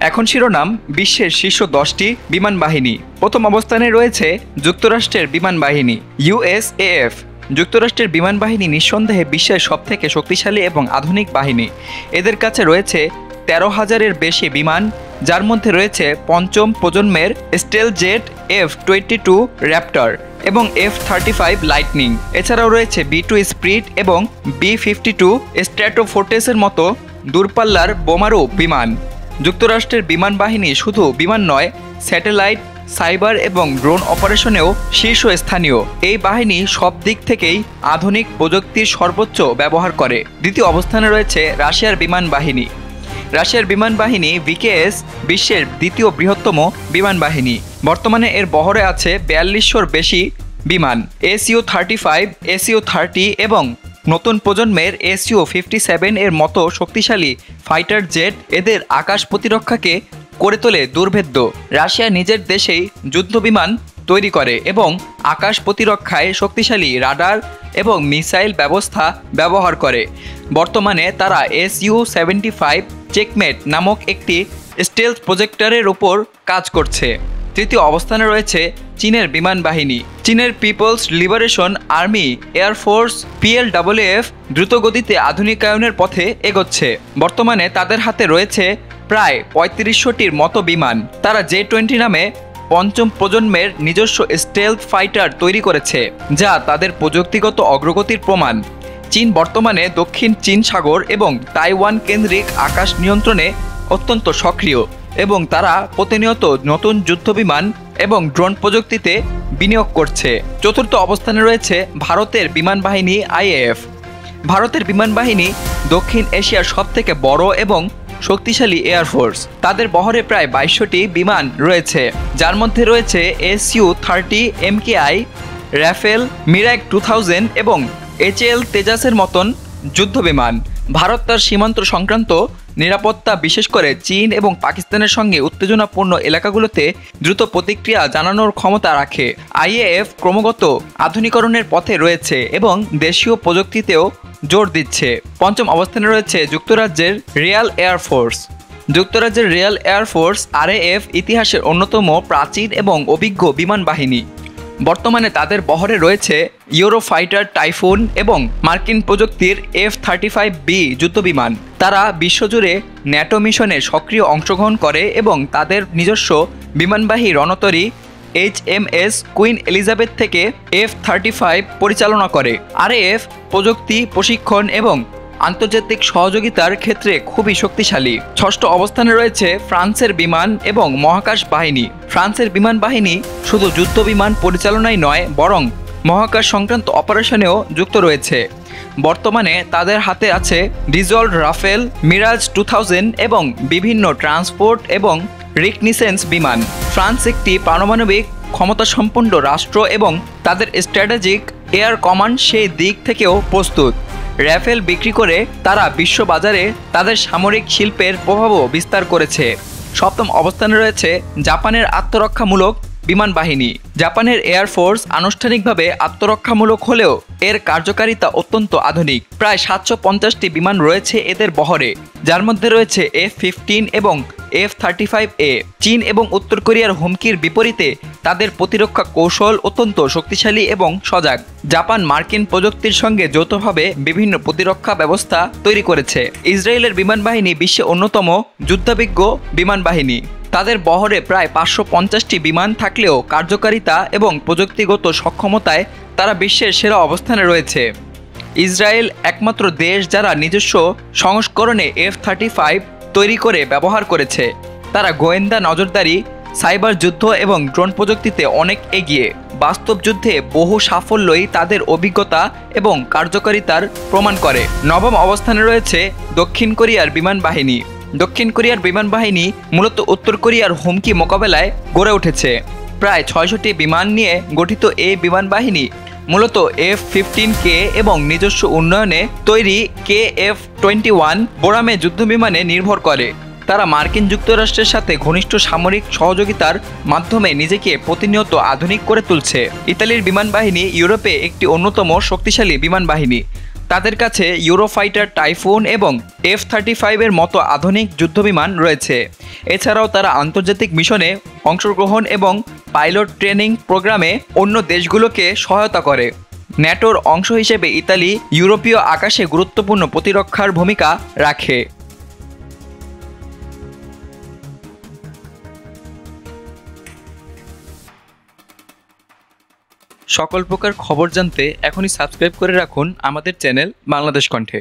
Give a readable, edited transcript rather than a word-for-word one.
এখন শিরোনাম বিশ্বের শীর্ষ 10টি বিমান বাহিনী। প্রথম অবস্থানে রয়েছে যুক্তরাষ্ট্রের বিমান বাহিনী ইউএসএএফ। যুক্তরাষ্ট্রের বিমান বাহিনী নিঃসন্দেহে বিশ্বের সবথেকে শক্তিশালী এবং আধুনিক বাহিনী। এদের কাছে রয়েছে 13,000-এর বেশি বিমান, যার মধ্যে রয়েছে পঞ্চম প্রজন্মের স্টেলথ জেট F-22 র্যাপটর এবং F-35 লাইটনিং। এছাড়াও রয়েছে B-2 স্পিরিট এবং B-52 স্ট্র্যাটোফোর্টেসের মতো দূরপাল্লার বোমারু বিমান। যুক্তরাষ্ট্রের বিমান বাহিনী শুধু বিমান নয়, স্যাটেলাইট, সাইবার এবং ড্রোন অপারেশনেও শীর্ষস্থানীয়। এই বাহিনী সব দিক থেকেই আধুনিক প্রযুক্তির সর্বোচ্চ ব্যবহার করে। দ্বিতীয় অবস্থানে রয়েছে রাশিয়ার বিমান বাহিনী। রাশিয়ার বিমান বাহিনী VKS বিশ্বের দ্বিতীয় বৃহত্তম বিমান বাহিনী। বর্তমানে এর বহরে আছে 4200-র বেশি বিমান। Su-35, Su-30 এবং নতুন প্রজন্মের Su-57 এর মতো শক্তিশালী ফাইটার জেট এদের আকাশ প্রতিরক্ষাকে করে তোলে দুর্ভেদ্য। রাশিয়া নিজের দেশেই যুদ্ধবিমান তৈরি করে এবং আকাশ প্রতিরক্ষায় শক্তিশালী রাডার এবং মিসাইল ব্যবস্থা ব্যবহার করে। বর্তমানে তারা Su-75 চেকমেট নামক একটি স্টেলথ প্রজেক্টরের উপর কাজ করছে। তৃতীয় অবস্থানে রয়েছে চীনের বিমান বাহিনী। চীনের people's liberation army air force PLAAF দ্রুতগতিতে আধুনিকায়নের পথে এগোচ্ছে। বর্তমানে তাদের হাতে রয়েছে প্রায় 3500-টির মতো বিমান। তারা J-20 নামে পঞ্চম প্রজন্মের নিজস্ব স্টেলথ ফাইটার তৈরি করেছে, যা তাদের প্রযুক্তিগত অগ্রগতির প্রমাণ। চীন বর্তমানে দক্ষিণ চীন সাগর এবং তাইওয়ান কেন্দ্রিক আকাশ নিয়ন্ত্রণে অত্যন্ত সক্রিয় এবং তারা প্রতিনিয়ত নতুন যুদ্ধবিমান এবং ড্রোন প্রযুক্তিতে বিনিয়োগ করছে। চতুর্থ অবস্থানে রয়েছে ভারতের বিমান বাহিনী IAF। ভারতের বিমান বাহিনী দক্ষিণ এশিয়ার সবথেকে বড় এবং শক্তিশালী এয়ারফোর্স। তাদের বহরে প্রায় 2200টি বিমান রয়েছে, যার মধ্যে রয়েছে Su-30 MKI, রাফেল, মিরাগ 2000 এবং HAL তেজাসের মতন যুদ্ধবিমান। ভারত তার সীমান্ত সংক্রান্ত নিরাপত্তা, বিশেষ করে চীন এবং পাকিস্তানের সঙ্গে উত্তেজনাপূর্ণ এলাকাগুলোতে দ্রুত প্রতিক্রিয়া জানানোর ক্ষমতা রাখে। IAF ক্রমাগত আধুনিকরণের পথে রয়েছে এবং দেশীয় প্রযুক্তিতেও জোর দিচ্ছে। পঞ্চম অবস্থানে রয়েছে যুক্তরাজ্যের রিয়াল এয়ারফোর্স। যুক্তরাজ্যের রিয়াল এয়ারফোর্স RAF ইতিহাসের অন্যতম প্রাচীন এবং অভিজ্ঞ বিমান বাহিনী। বর্তমানে তাদের বহরে রয়েছে ইউরোফাইটার টাইফুন এবং মার্কিন প্রযুক্তির F-35B যুদ্ধবিমান। তারা বিশ্বজুড়ে ন্যাটো মিশনে সক্রিয় অংশগ্রহণ করে এবং তাদের নিজস্ব বিমানবাহী রণতরী HMS কুইন এলিজাবেথ থেকে F-35 পরিচালনা করে। RAF প্রযুক্তি, প্রশিক্ষণ এবং আন্তর্জাতিক সহযোগিতার ক্ষেত্রে খুবই শক্তিশালী। ষষ্ঠ অবস্থানে রয়েছে ফ্রান্সের বিমান এবং মহাকাশ বাহিনী। ফ্রান্সের বিমান বাহিনী শুধু যুদ্ধ বিমান পরিচালনাই নয়, বরং মহাকাশ সংক্রান্ত অপারেশনেও যুক্ত রয়েছে। বর্তমানে তাদের হাতে আছে ডিজল্ট রাফেল, মিরাজ 2000 এবং বিভিন্ন ট্রান্সপোর্ট এবং রিকনিসেন্স বিমান। ফ্রান্স একটি পারমাণবিক ক্ষমতাসম্পন্ন রাষ্ট্র এবং তাদের স্ট্র্যাটেজিক এয়ার কমান্ড সেই দিক থেকেও প্রস্তুত। রাফেল বিক্রি করে তারা বিশ্ববাজারে তাদের সামরিক শিল্পের প্রভাবও বিস্তার করেছে। সপ্তম অবস্থানে রয়েছে জাপানের আত্মরক্ষামূলক বিমান বাহিনী। জাপানের এয়ারফোর্স আনুষ্ঠানিকভাবে আত্মরক্ষামূলক হলেও এর কার্যকারিতা অত্যন্ত আধুনিক। প্রায় 750টি বিমান রয়েছে এদের বহরে, যার মধ্যে রয়েছে F-15 এবং F-35A। চীন এবং উত্তর কোরিয়ার হুমকির বিপরীতে তাদের প্রতিরক্ষা কৌশল অত্যন্ত শক্তিশালী এবং সজাগ। জাপান মার্কিন প্রযুক্তির সঙ্গে যৌথভাবে বিভিন্ন প্রতিরক্ষা ব্যবস্থা তৈরি করেছে। ইসরায়েলের বিমান বাহিনী বিশ্বে অন্যতম যুদ্ধাভিজ্ঞ বিমান বাহিনী। তাদের বহরে প্রায় 550টি বিমান থাকলেও কার্যকারিতা এবং প্রযুক্তিগত সক্ষমতায় তারা বিশ্বের সেরা অবস্থানে রয়েছে। ইসরায়েল একমাত্র দেশ যারা নিজস্ব সংস্করণে F-35 তৈরি করে ব্যবহার করেছে। তারা গোয়েন্দা নজরদারি, সাইবার যুদ্ধ এবং ড্রোন প্রযুক্তিতে অনেক এগিয়ে। বাস্তব যুদ্ধে বহু সাফল্যই তাদের অভিজ্ঞতা এবং কার্যকারিতার প্রমাণ করে। নবম অবস্থানে রয়েছে দক্ষিণ কোরিয়ার বিমান বাহিনী। দক্ষিণ কোরিয়ার বিমান বাহিনী মূলত উত্তর কোরিয়ার হুমকি মোকাবেলায় গড়ে উঠেছে। প্রায় 600টি বিমান নিয়ে গঠিত এই বিমান বাহিনী মূলত F-15K এবং নিজস্ব উন্নয়নে তৈরি KF-21 বোরামে যুদ্ধবিমানে নির্ভর করে। তারা মার্কিন যুক্তরাষ্ট্রের সাথে ঘনিষ্ঠ সামরিক সহযোগিতার মাধ্যমে নিজেকে প্রতিনিয়ত আধুনিক করে তুলছে। ইতালির বিমান বাহিনী ইউরোপে একটি অন্যতম শক্তিশালী বিমান বাহিনী। তাদের কাছে ইউরোফাইটার টাইফুন এবং F-35 মতো আধুনিক যুদ্ধবিমান রয়েছে। এছাড়াও তারা আন্তর্জাতিক মিশনে অংশগ্রহণ এবং পাইলট ট্রেনিং প্রোগ্রামে অন্য দেশগুলোকে সহায়তা করে। ন্যাটোর অংশ হিসেবে ইতালি ইউরোপীয় আকাশে গুরুত্বপূর্ণ প্রতিরক্ষার ভূমিকা রাখে। সকল প্রকার খবর জানতে এখনই সাবস্ক্রাইব করে রাখুন আমাদের চ্যানেল বাংলাদেশ কণ্ঠে।